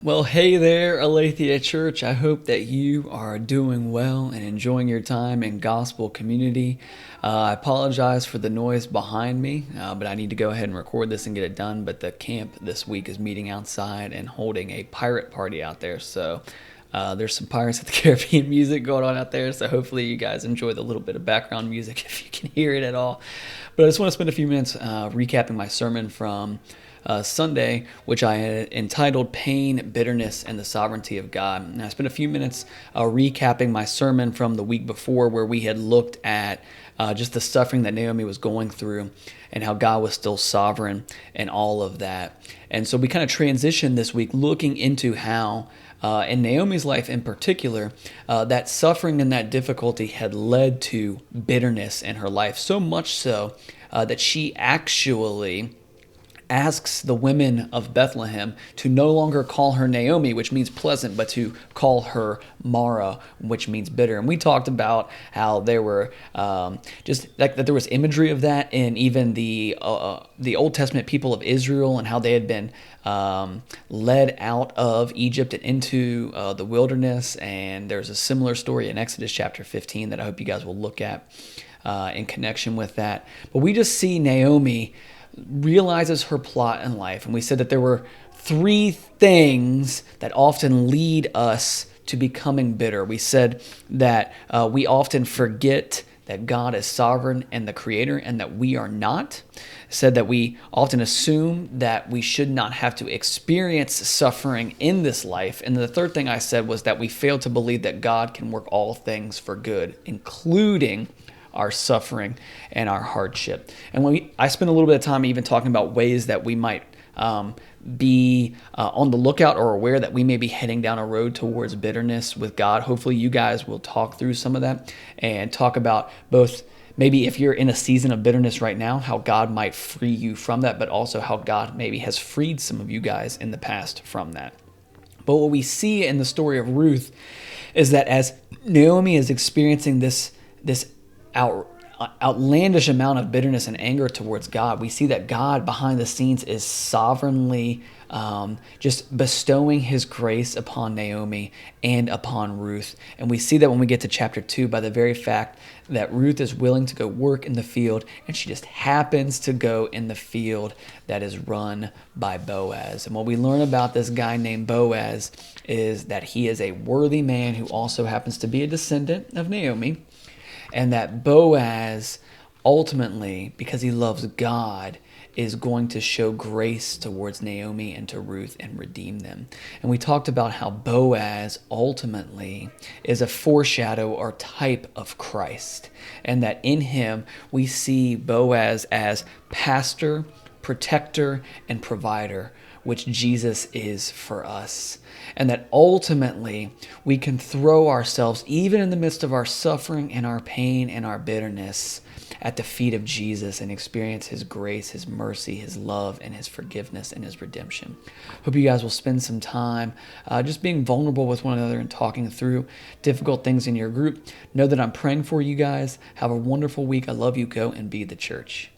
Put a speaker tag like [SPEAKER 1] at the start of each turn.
[SPEAKER 1] Well, hey there, Aletheia Church. I hope that you are doing well and enjoying your time in gospel community. I apologize for the noise behind me, but I need to go ahead and record this and get it done. But the camp this week is meeting outside and holding a pirate party out there. So there's some Pirates of the Caribbean music going on out there. So hopefully you guys enjoy the little bit of background music if you can hear it at all. But I just want to spend a few minutes recapping my sermon from Sunday, which I had entitled Pain, Bitterness, and the Sovereignty of God. And I spent a few minutes recapping my sermon from the week before, where we had looked at just the suffering that Naomi was going through and how God was still sovereign and all of that. And so we kind of transitioned this week looking into how in Naomi's life in particular, that suffering and that difficulty had led to bitterness in her life, so much so that she actually asks the women of Bethlehem to no longer call her Naomi, which means pleasant, but to call her Mara, which means bitter. And we talked about how there were just like that there was imagery of that in even the Old Testament people of Israel, and how they had been led out of Egypt and into the wilderness. And there's a similar story in Exodus chapter 15 that I hope you guys will look at in connection with that. But we just see Naomi realizes her plot in life. And we said that there were three things that often lead us to becoming bitter. We said that we often forget that God is sovereign and the creator, and that we are not. Said that we often assume that we should not have to experience suffering in this life. And the third thing I said was that we fail to believe that God can work all things for good, including our suffering and our hardship. And I spent a little bit of time even talking about ways that we might be on the lookout or aware that we may be heading down a road towards bitterness with God. Hopefully you guys will talk through some of that and talk about both maybe if you're in a season of bitterness right now, how God might free you from that, but also how God maybe has freed some of you guys in the past from that. But what we see in the story of Ruth is that as Naomi is experiencing this outlandish amount of bitterness and anger towards God, we see that God behind the scenes is sovereignly just bestowing his grace upon Naomi and upon Ruth. And we see that when we get to chapter 2 by the very fact that Ruth is willing to go work in the field, and she just happens to go in the field that is run by Boaz. And what we learn about this guy named Boaz is that he is a worthy man who also happens to be a descendant of Naomi. And that Boaz, ultimately, because he loves God, is going to show grace towards Naomi and to Ruth and redeem them. And we talked about how Boaz ultimately is a foreshadow or type of Christ. And that in him we see Boaz as pastor, protector, and provider, which Jesus is for us. And that ultimately we can throw ourselves, even in the midst of our suffering and our pain and our bitterness, at the feet of Jesus and experience his grace, his mercy, his love, and his forgiveness and his redemption. Hope you guys will spend some time just being vulnerable with one another and talking through difficult things in your group. Know that I'm praying for you guys. Have a wonderful week. I love you. Go and be the church.